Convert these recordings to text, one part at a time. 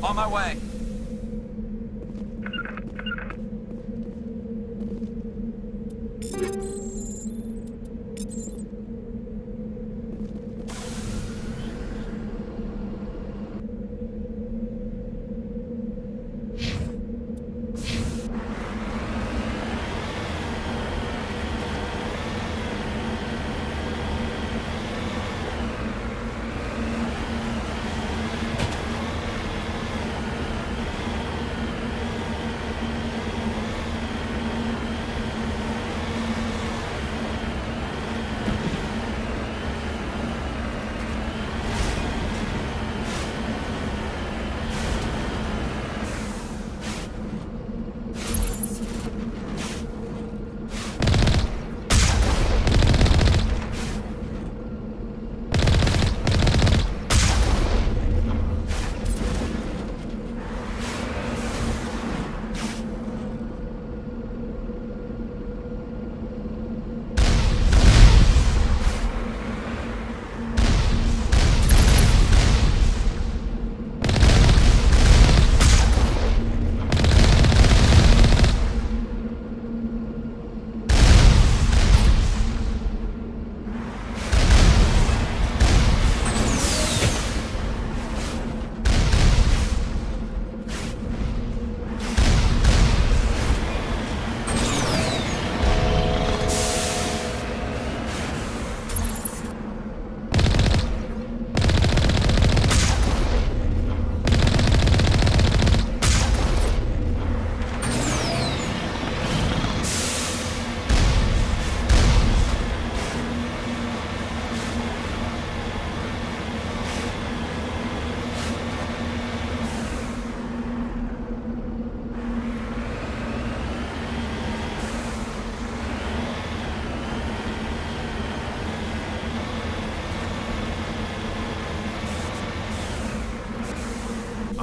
On my way.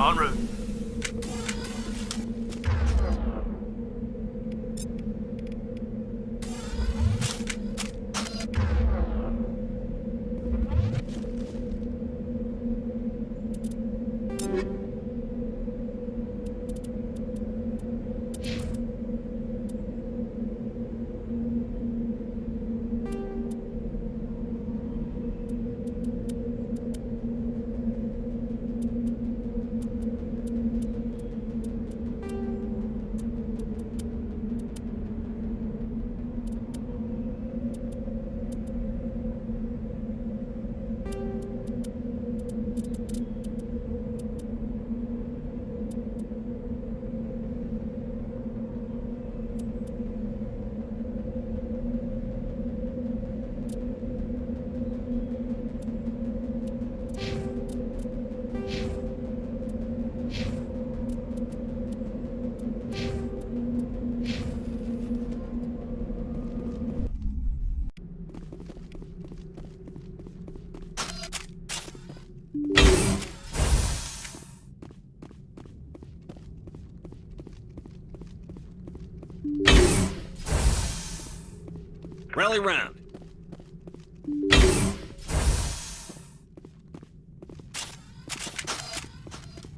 En route. Rally round.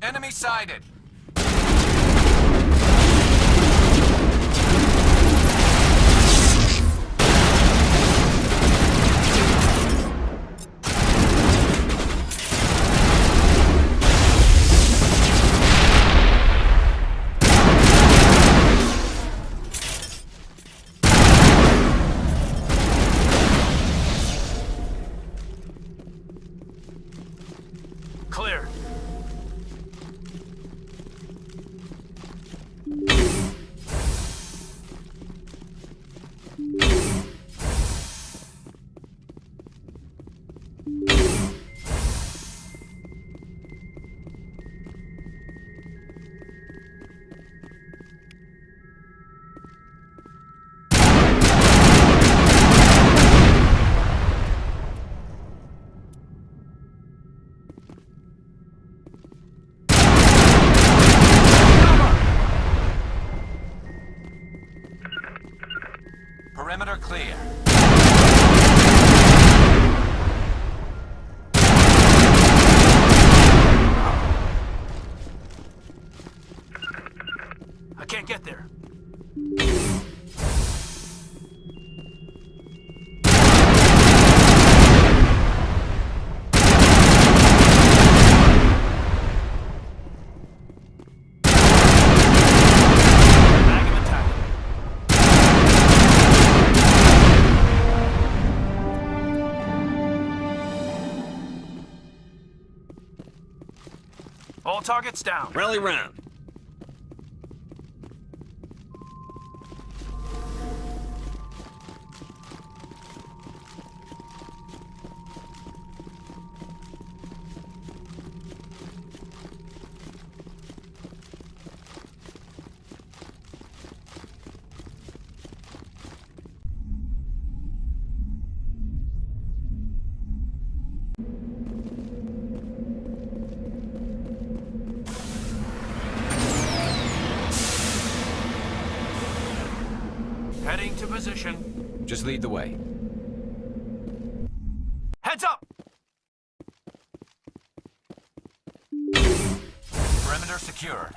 Enemy sighted. Clear. Perimeter clear. I can't get there. Bag him and tackle. All targets down. Rally round. Heading to position. Just lead the way. Heads up! Perimeter secured.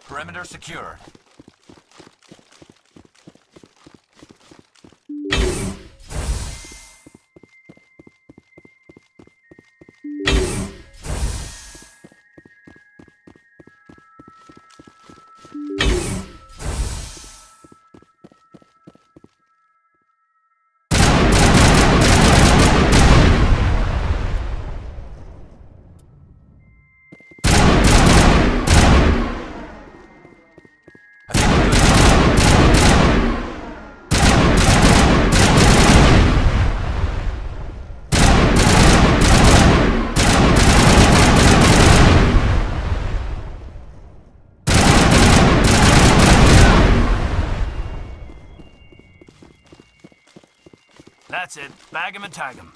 Perimeter secured. That's it. Bag him and tag him.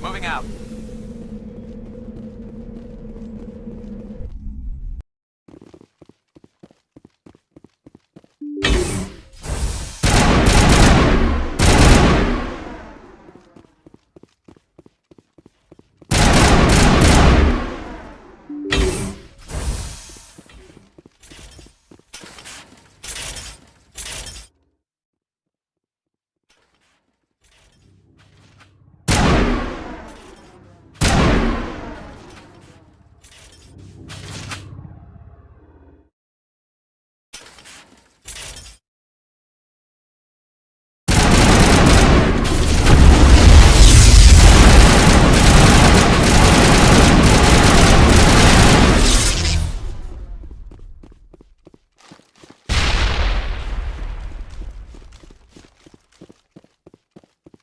Moving out.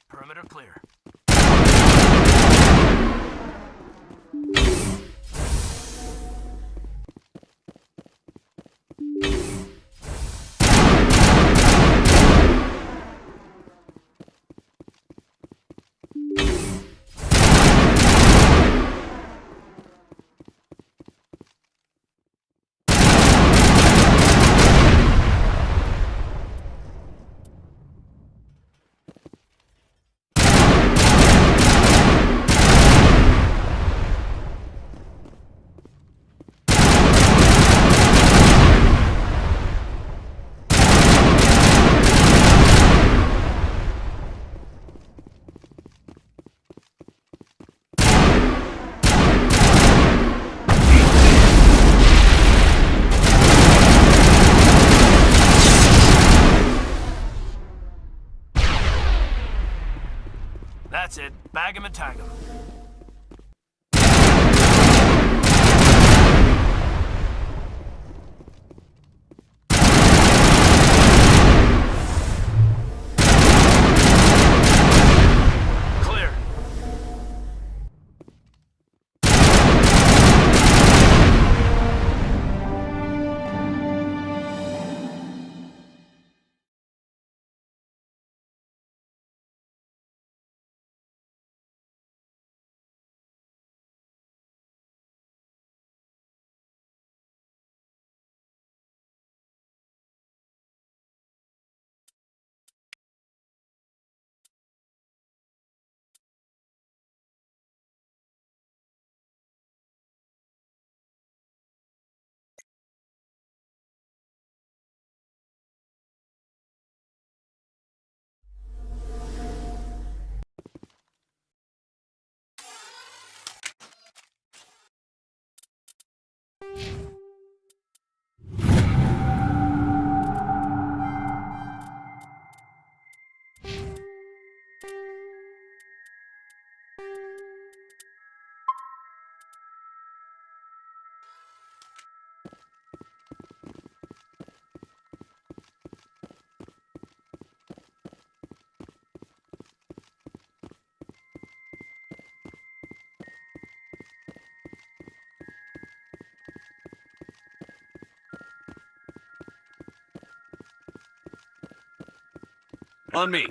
Perimeter clear. That's it. Bag 'em and tag 'em. Clear. On me.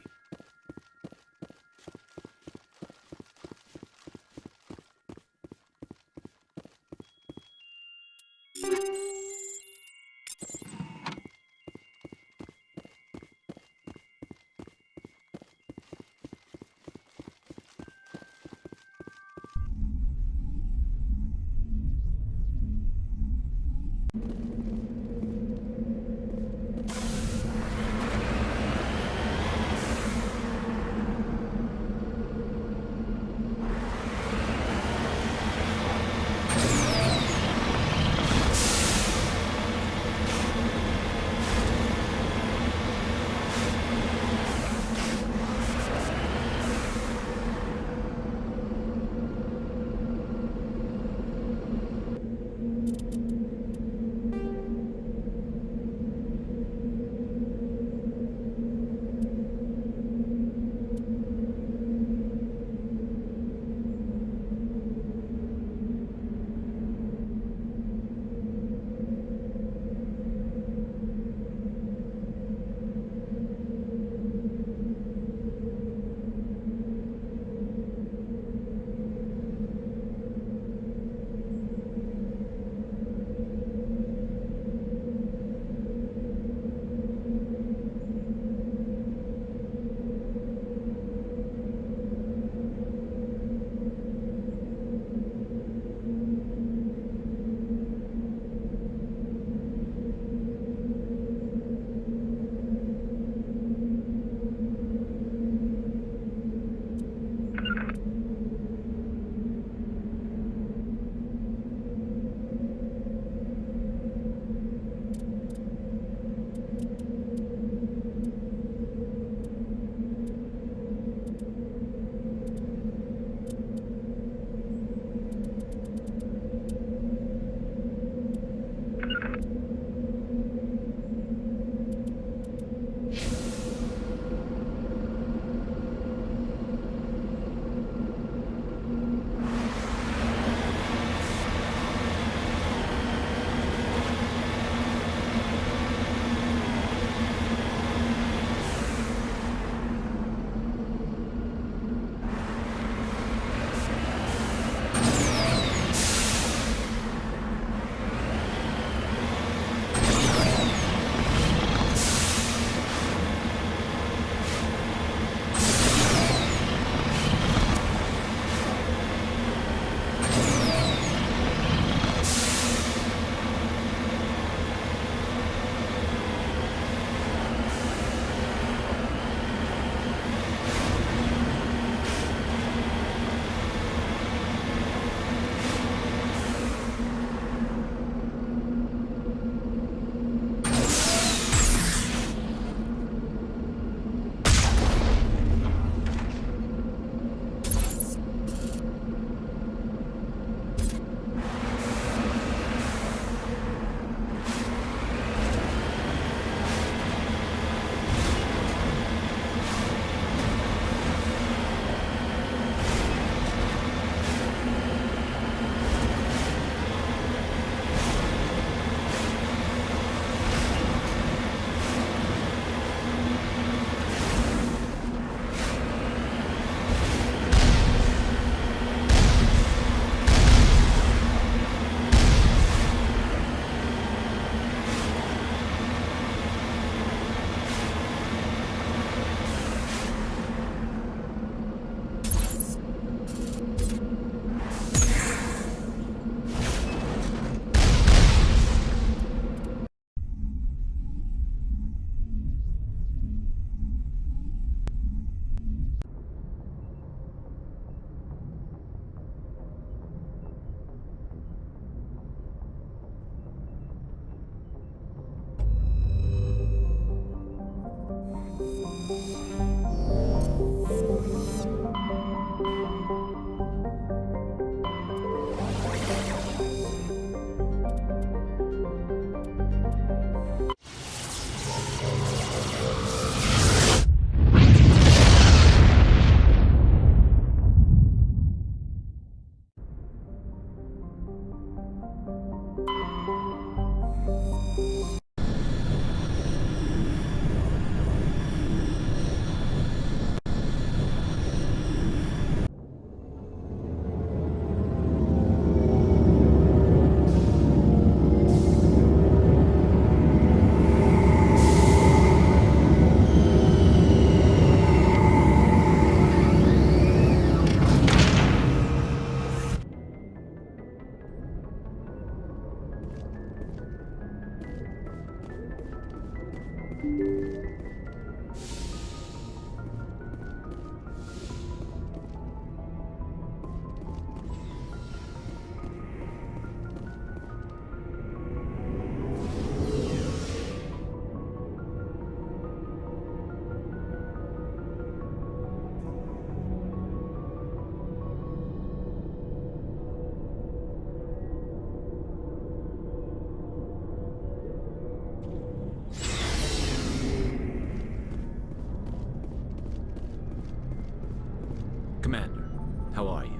Commander, how are you?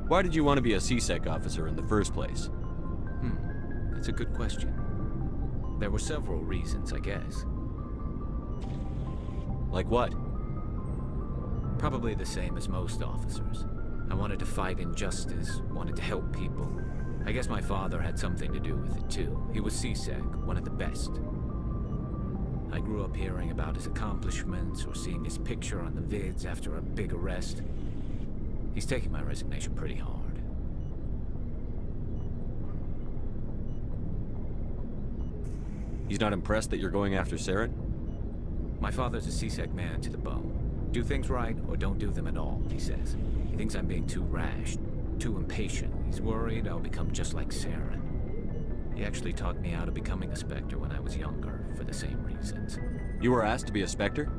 Why did you want to be a CSEC officer in the first place? That's a good question. There were several reasons, I guess. Like what? Probably the same as most officers. I wanted to fight injustice, wanted to help people. I guess my father had something to do with it too. He was CSEC, one of the best. I grew up hearing about his accomplishments or seeing his picture on the vids after a big arrest. He's taking my resignation pretty hard. He's not impressed that you're going after Saren? My father's a CSEC man to the bone. Do things right or don't do them at all, he says. He thinks I'm being too rash, too impatient. He's worried I'll become just like Saren. He actually talked me out of becoming a Spectre when I was younger, for the same reasons. You were asked to be a Spectre?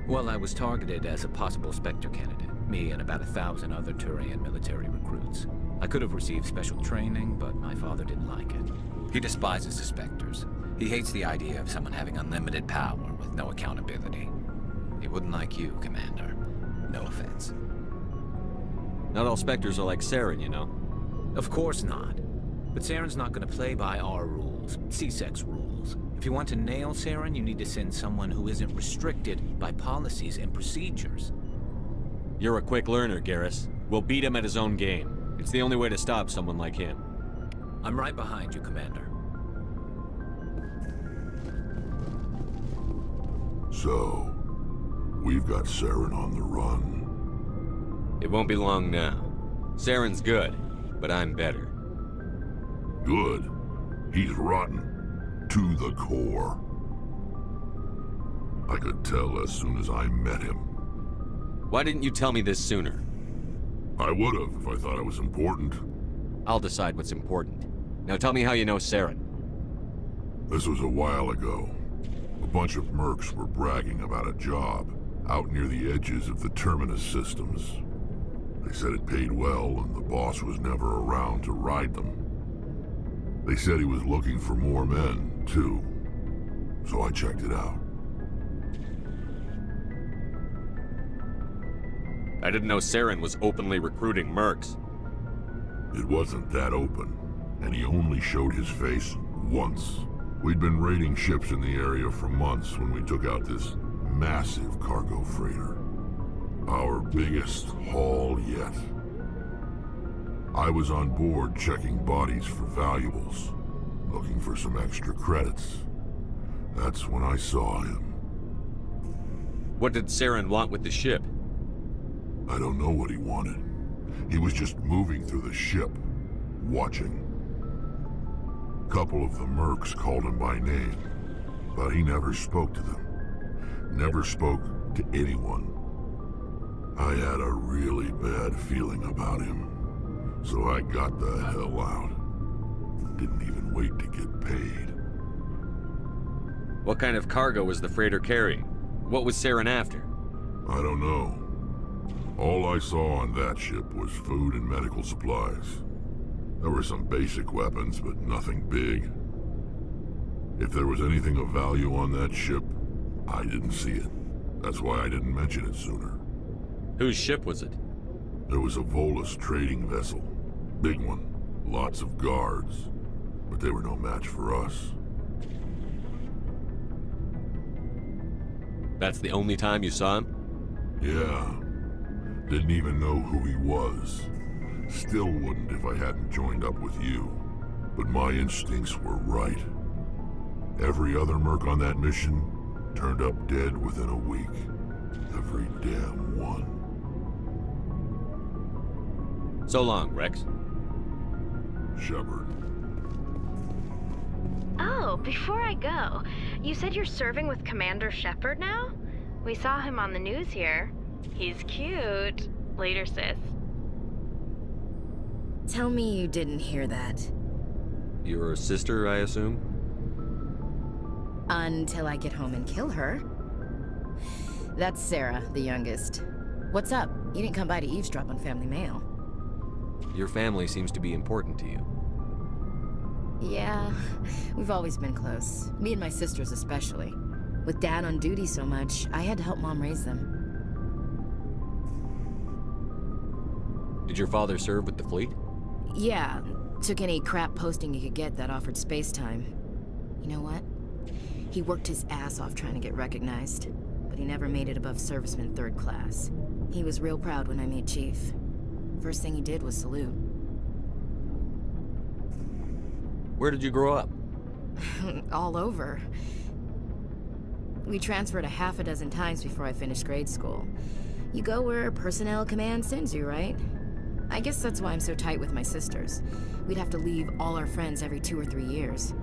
Well, I was targeted as a possible Spectre candidate. Me and about 1,000 other Turian military recruits. I could have received special training, but my father didn't like it. He despises the Spectres. He hates the idea of someone having unlimited power with no accountability. He wouldn't like you, Commander. No offense. Not all Spectres are like Saren, you know. Of course not. But Saren's not going to play by our rules, CSEC's rules. If you want to nail Saren, you need to send someone who isn't restricted by policies and procedures. You're a quick learner, Garrus. We'll beat him at his own game. It's the only way to stop someone like him. I'm right behind you, Commander. So, we've got Saren on the run. It won't be long now. Saren's good, but I'm better. Good. He's rotten. To the core. I could tell as soon as I met him. Why didn't you tell me this sooner? I would've if I thought it was important. I'll decide what's important. Now tell me how you know Saren. This was a while ago. A bunch of mercs were bragging about a job out near the edges of the Terminus systems. They said it paid well and the boss was never around to ride them. They said he was looking for more men, too. So I checked it out. I didn't know Saren was openly recruiting mercs. It wasn't that open, and he only showed his face once. We'd been raiding ships in the area for months when we took out this massive cargo freighter. Our biggest haul yet. I was on board checking bodies for valuables, looking for some extra credits. That's when I saw him. What did Saren want with the ship? I don't know what he wanted. He was just moving through the ship, watching. A couple of the mercs called him by name, but he never spoke to them. Never spoke to anyone. I had a really bad feeling about him, so I got the hell out. Didn't even wait to get paid. What kind of cargo was the freighter carrying? What was Saren after? I don't know. All I saw on that ship was food and medical supplies. There were some basic weapons, but nothing big. If there was anything of value on that ship, I didn't see it. That's why I didn't mention it sooner. Whose ship was it? There was a Volus trading vessel. Big one. Lots of guards. But they were no match for us. That's the only time you saw him? Yeah. Didn't even know who he was. Still wouldn't if I hadn't joined up with you. But my instincts were right. Every other merc on that mission turned up dead within a week. Every damn one. So long, Rex. Shepard. Oh, before I go, you said you're serving with Commander Shepard now? We saw him on the news here. He's cute. Later, sis. Tell me you didn't hear that. Your sister, I assume? Until I get home and kill her. That's Sarah, the youngest. What's up? You didn't come by to eavesdrop on family mail. Your family seems to be important to you. Yeah, we've always been close. Me and my sisters especially. With Dad on duty so much, I had to help Mom raise them. Did your father serve with the fleet? Yeah, took any crap posting he could get that offered space time. You know what? He worked his ass off trying to get recognized, but he never made it above serviceman 3rd class. He was real proud when I made chief. First thing he did was salute. Where did you grow up? All over. We transferred a half a dozen times before I finished grade school. You go where personnel command sends you, right? I guess that's why I'm so tight with my sisters. We'd have to leave all our friends every 2 or 3 years.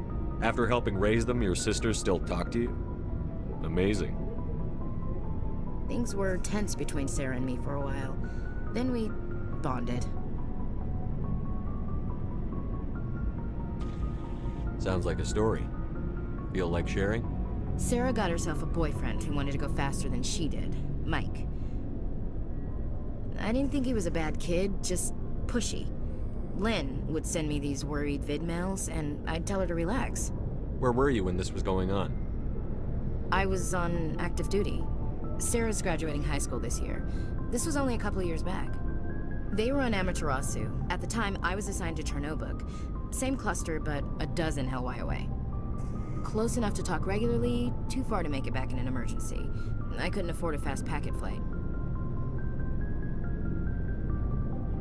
After helping raise them, your sisters still talk to you? Amazing. Things were tense between Sarah and me for a while. Then we bonded. Sounds like a story. Feel like sharing? Sarah got herself a boyfriend who wanted to go faster than she did, Mike. I didn't think he was a bad kid, just pushy. Lynn would send me these worried vidmails, and I'd tell her to relax. Where were you when this was going on? I was on active duty. Sarah's graduating high school this year. This was only a couple of years back. They were on Amaterasu. At the time, I was assigned to Chernobog. Same cluster, but a dozen Hellwire away. Close enough to talk regularly, too far to make it back in an emergency. I couldn't afford a fast packet flight.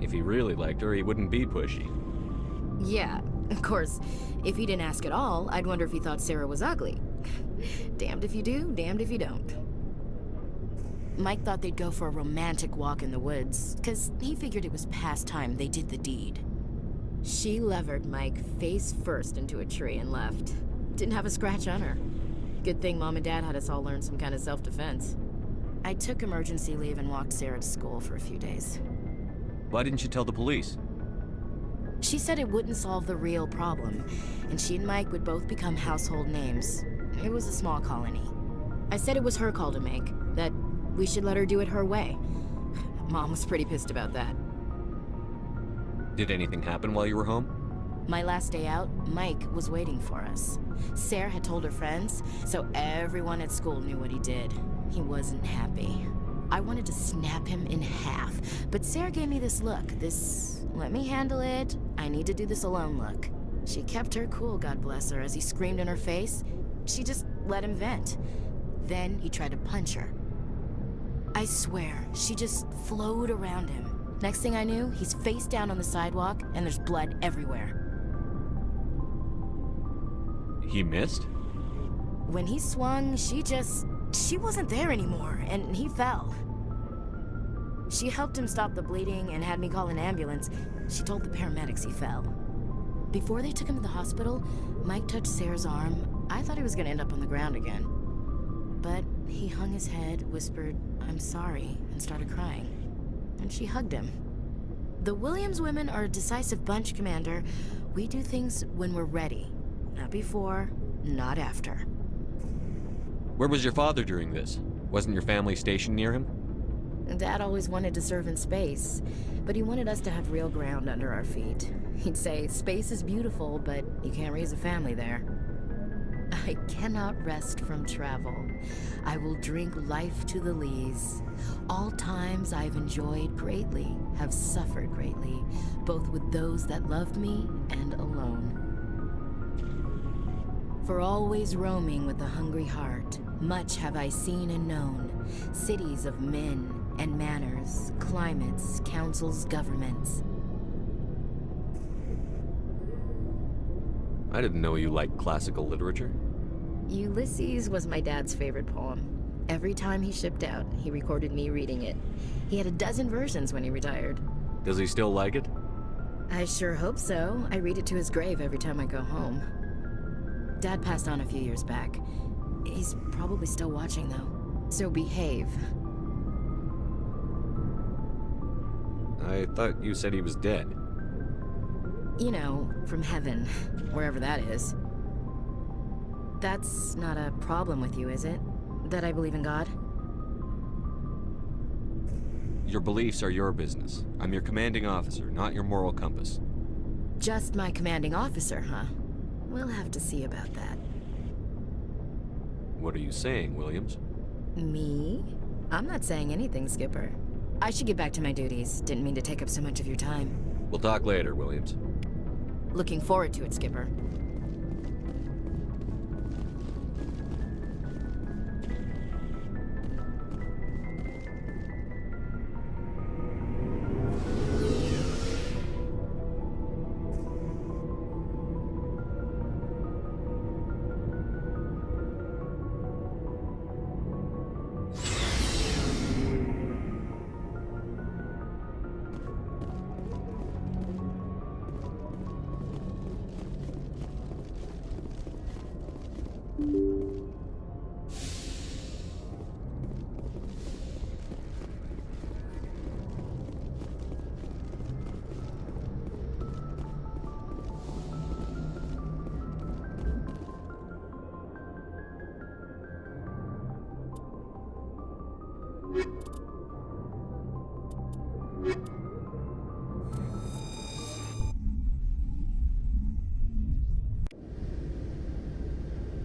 If he really liked her, he wouldn't be pushy. Yeah, of course. If he didn't ask at all, I'd wonder if he thought Sarah was ugly. Damned if you do, damned if you don't. Mike thought they'd go for a romantic walk in the woods, because he figured it was past time they did the deed. She levered Mike face first into a tree and left. Didn't have a scratch on her. Good thing Mom and Dad had us all learn some kind of self-defense. I took emergency leave and walked Sarah to school for a few days. Why didn't you tell the police? She said it wouldn't solve the real problem, and she and Mike would both become household names. It was a small colony. I said it was her call to make, that we should let her do it her way. Mom was pretty pissed about that. Did anything happen while you were home? My last day out, Mike was waiting for us. Sarah had told her friends, so everyone at school knew what he did. He wasn't happy. I wanted to snap him in half, but Sarah gave me this look, this let me handle it, I need to do this alone look. She kept her cool, God bless her, as he screamed in her face. She just let him vent. Then he tried to punch her. I swear, she just flowed around him. Next thing I knew, he's face down on the sidewalk, and there's blood everywhere. He missed? When he swung, she wasn't there anymore, and he fell. She helped him stop the bleeding and had me call an ambulance. She told the paramedics he fell. Before they took him to the hospital, Mike touched Sarah's arm. I thought he was gonna end up on the ground again. But he hung his head, whispered, "I'm sorry," and started crying. And she hugged him. The Williams women are a decisive bunch, Commander. We do things when we're ready. Not before, not after. Where was your father during this? Wasn't your family stationed near him? Dad always wanted to serve in space, but he wanted us to have real ground under our feet. He'd say, space is beautiful, but you can't raise a family there. I cannot rest from travel. I will drink life to the lees. All times I've enjoyed greatly, have suffered greatly, both with those that loved me and alone. For always roaming with a hungry heart, much have I seen and known, cities of men and manners, climates, councils, governments. I didn't know you liked classical literature. Ulysses was my dad's favorite poem. Every time he shipped out, he recorded me reading it. He had a dozen versions when he retired. Does he still like it? I sure hope so. I read it to his grave every time I go home. Dad passed on a few years back. He's probably still watching, though. So behave. I thought you said he was dead. You know, from heaven, wherever that is. That's not a problem with you, is it? That I believe in God? Your beliefs are your business. I'm your commanding officer, not your moral compass. Just my commanding officer, huh? We'll have to see about that. What are you saying, Williams? Me? I'm not saying anything, Skipper. I should get back to my duties. Didn't mean to take up so much of your time. We'll talk later, Williams. Looking forward to it, Skipper.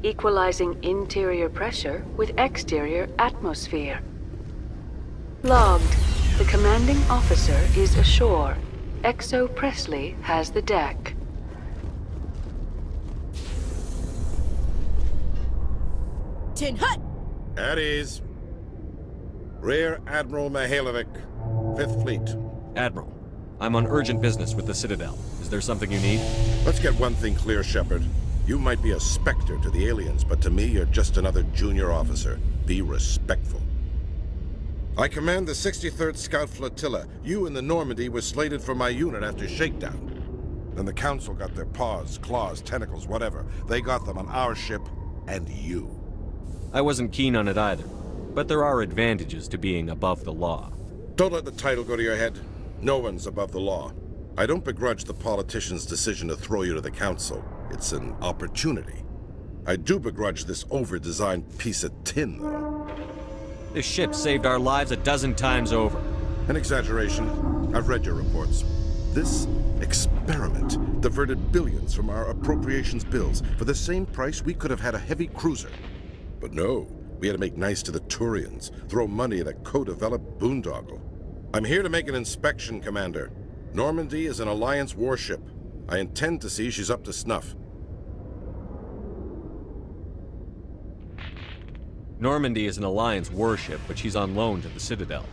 Equalizing interior pressure with exterior atmosphere. Logged. The commanding officer is ashore. Exo Presley has the deck. Tin Hut! At ease. Rear Admiral Mihailovic, 5th Fleet. Admiral, I'm on urgent business with the Citadel. Is there something you need? Let's get one thing clear, Shepard. You might be a specter to the aliens, but to me, you're just another junior officer. Be respectful. I command the 63rd Scout Flotilla. You and the Normandy were slated for my unit after shakedown. Then the Council got their paws, claws, tentacles, whatever. They got them on our ship, and you. I wasn't keen on it either, but there are advantages to being above the law. Don't let the title go to your head. No one's above the law. I don't begrudge the politician's decision to throw you to the Council. It's an opportunity. I do begrudge this over-designed piece of tin, though. This ship saved our lives a dozen times over. An exaggeration. I've read your reports. This experiment diverted billions from our appropriations bills. For the same price, we could have had a heavy cruiser. But no, we had to make nice to the Turians, throw money at a co-developed boondoggle. I'm here to make an inspection, Commander. Normandy is an Alliance warship. I intend to see she's up to snuff. Normandy is an Alliance warship, but she's on loan to the Citadel.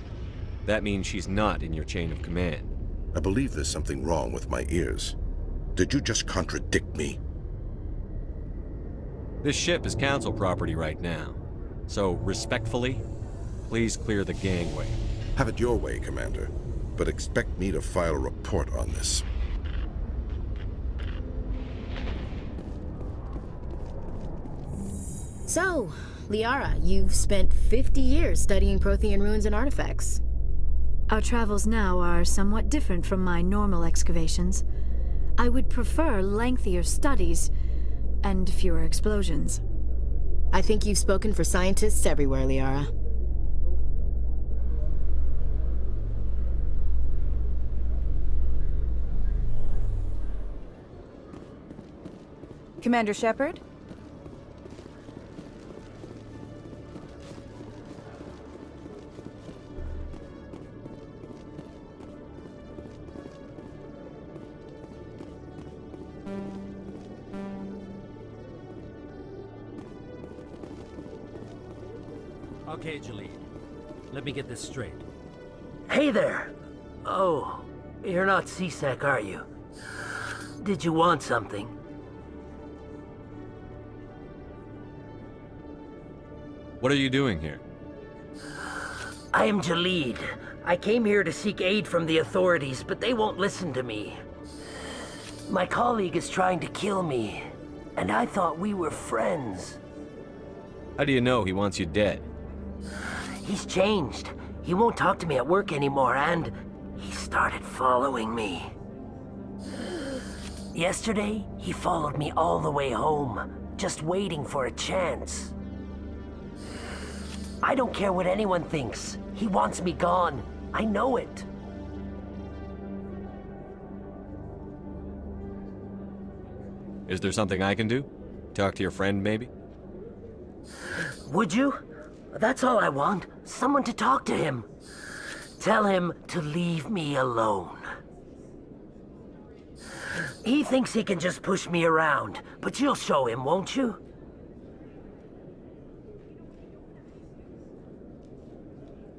That means she's not in your chain of command. I believe there's something wrong with my ears. Did you just contradict me? This ship is Council property right now. So, respectfully, please clear the gangway. Have it your way, Commander. But expect me to file a report on this. So, Liara, you've spent 50 years studying Prothean ruins and artifacts. Our travels now are somewhat different from my normal excavations. I would prefer lengthier studies and fewer explosions. I think you've spoken for scientists everywhere, Liara. Commander Shepard? Okay, Jalid. Let me get this straight. Hey there! Oh, you're not CSEC, are you? Did you want something? What are you doing here? I am Jalid. I came here to seek aid from the authorities, but they won't listen to me. My colleague is trying to kill me, and I thought we were friends. How do you know he wants you dead? He's changed. He won't talk to me at work anymore, and he started following me. Yesterday, he followed me all the way home, just waiting for a chance. I don't care what anyone thinks. He wants me gone. I know it. Is there something I can do? Talk to your friend, maybe? Would you? That's all I want. Someone to talk to him. Tell him to leave me alone. He thinks he can just push me around, but you'll show him, won't you?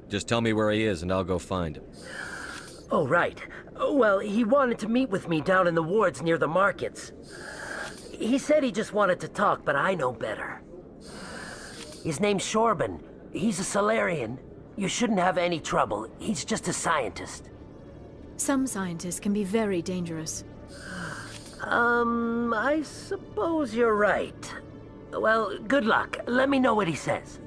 Just tell me where he is and I'll go find him. Oh, right. Well, he wanted to meet with me down in the wards near the markets. He said he just wanted to talk, but I know better. His name's Shorban. He's a Solarian. You shouldn't have any trouble. He's just a scientist. Some scientists can be very dangerous. I suppose you're right. Well, good luck. Let me know what he says.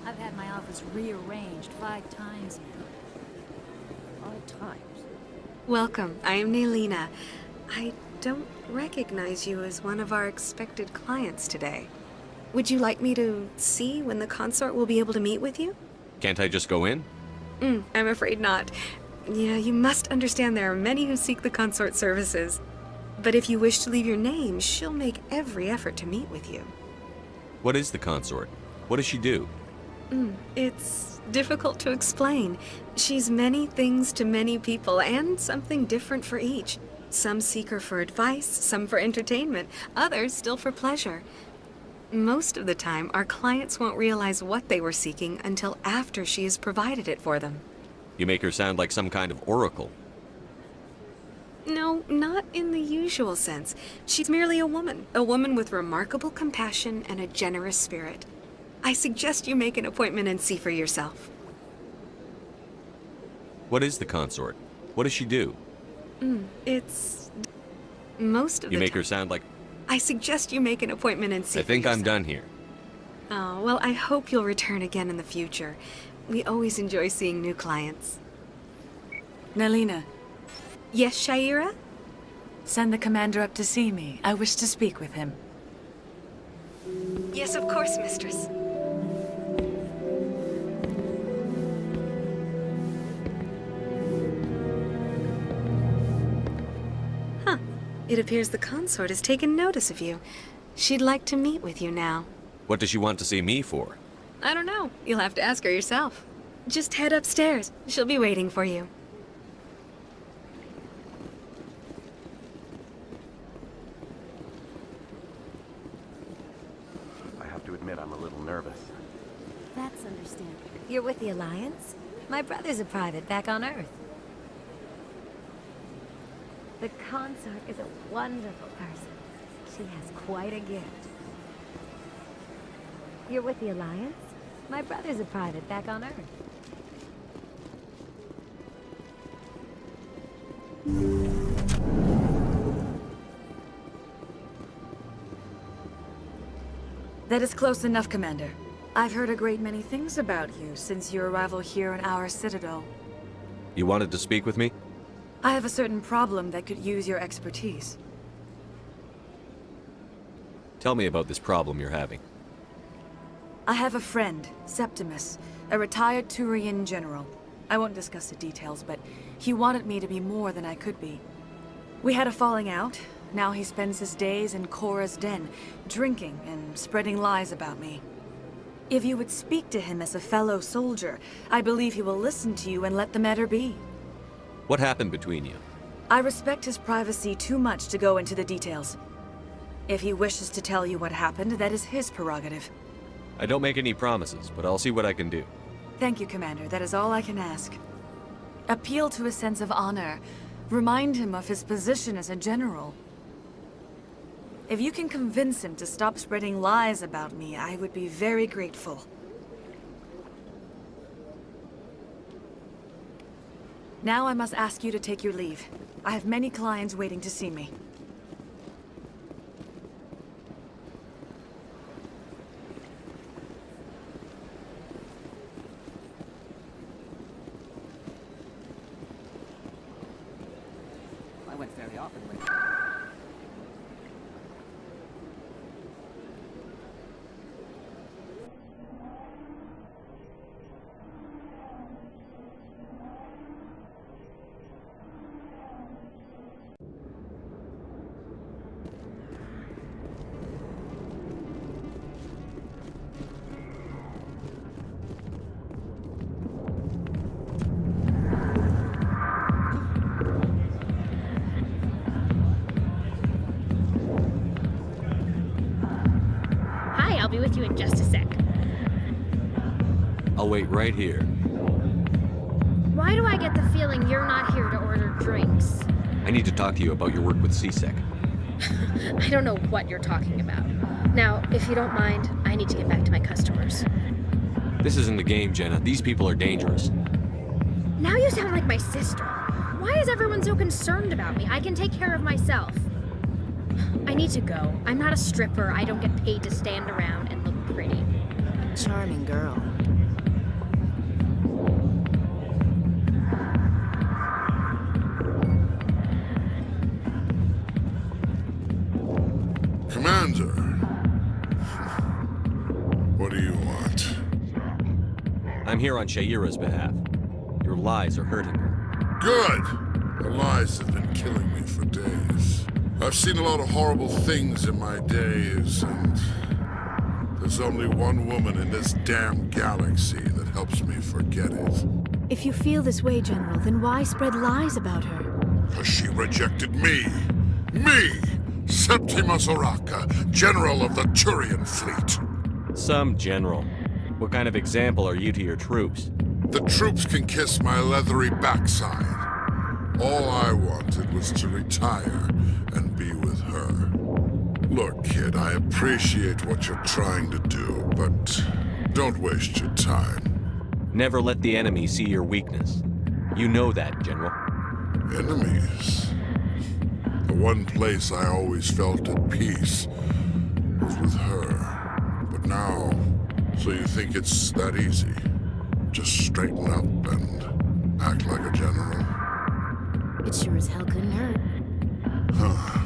I've had my office rearranged 5 times now. 5 times? Welcome. I am Nelina. I don't recognize you as one of our expected clients today. Would you like me to see when the consort will be able to meet with you? Can't I just go in? I'm afraid not. Yeah, you must understand there are many who seek the consort services. But if you wish to leave your name, she'll make every effort to meet with you. What is the consort? What does she do? It's difficult to explain. She's many things to many people, and something different for each. Some seek her for advice, some for entertainment, others still for pleasure. Most of the time, our clients won't realize what they were seeking until after she has provided it for them. You make her sound like some kind of oracle. No, not in the usual sense. She's merely a woman with remarkable compassion and a generous spirit. I suggest you make an appointment and see for yourself. What is the consort? What does she do? It's... most of the You make time. her sound like... I suggest you make an appointment and see I for think yourself. I'm done here. Oh, well, I hope you'll return again in the future. We always enjoy seeing new clients. Nelina, Yes, Shaira? send the commander up to see me. I wish to speak with him. Yes, of course, mistress. Huh. It appears the consort has taken notice of you. She'd like to meet with you now. What does she want to see me for? I don't know. You'll have to ask her yourself. Just head upstairs. She'll be waiting for you. I have to admit I'm a little nervous. That's understandable. You're with the Alliance? My brother's a private back on Earth. The consort is a wonderful person. She has quite a gift. You're with the Alliance? My brother's a private back on Earth. That is close enough, Commander. I've heard a great many things about you since your arrival here in our citadel. You wanted to speak with me? I have a certain problem that could use your expertise. Tell me about this problem you're having. I have a friend, Septimus, A retired Turian general. I won't discuss the details, but he wanted me to be more than I could be. We had a falling out. Now he spends his days in Korra's den, drinking and spreading lies about me. If you would speak to him as a fellow soldier, I believe he will listen to you and let the matter be. What happened between you? I respect his privacy too much to go into the details. If he wishes to tell you what happened, that is his prerogative. I don't make any promises, but I'll see what I can do. Thank you, Commander. That is all I can ask. Appeal to his sense of honor. Remind him of his position as a general. If you can convince him to stop spreading lies about me, I would be very grateful. Now I must ask you to take your leave. I have many clients waiting to see me. I went very often with... I'll be with you in just a sec. I'll wait right here. Why do I get the feeling you're not here to order drinks? I need to talk to you about your work with CSEC. I don't know what you're talking about. Now, if you don't mind, I need to get back to my customers. This isn't a game, Jenna. These people are dangerous. Now you sound like my sister. Why is everyone so concerned about me? I can take care of myself. I need to go. I'm not a stripper. I don't get paid to stand around and look pretty. Charming girl. Commander, what do you want? I'm here on Shaira's behalf. Your lies are hurting her. Good! The lies have been killing me for days. I've seen a lot of horrible things in my days, and there's only one woman in this damn galaxy that helps me forget it. If you feel this way, General, then why spread lies about her? Because she rejected me! Me! Septimus Oraka, General of the Turian Fleet! Some general. What kind of example are you to your troops? The troops can kiss my leathery backside. All I wanted was to retire and be with her. Look, kid, I appreciate what you're trying to do, but don't waste your time. Never let the enemy see your weakness. You know that, General. Enemies? The one place I always felt at peace was with her. But now, so you think it's that easy? Just straighten up and act like a general? It sure as hell couldn't hurt. Huh.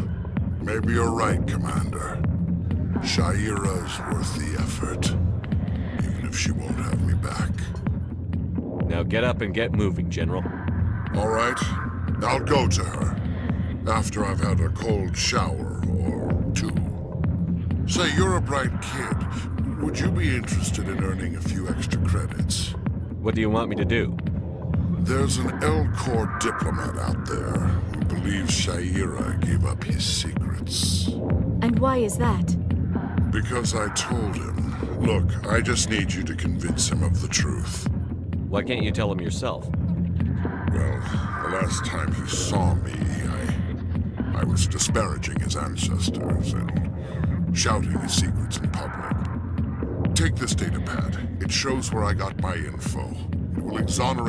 Maybe you're right, Commander. Shaira's worth the effort, even if she won't have me back. Now get up and get moving, General. All right, I'll go to her, after I've had a cold shower or two. Say, you're a bright kid. Would you be interested in earning a few extra credits? What do you want me to do? There's an L-Corps diplomat out there who believes Shaira gave up his secrets. And why is that? Because I told him. Look, I just need you to convince him of the truth. Why can't you tell him yourself? Well, the last time he saw me, I was disparaging his ancestors and shouting his secrets in public. Take this datapad. It shows where I got my info. It will exonerate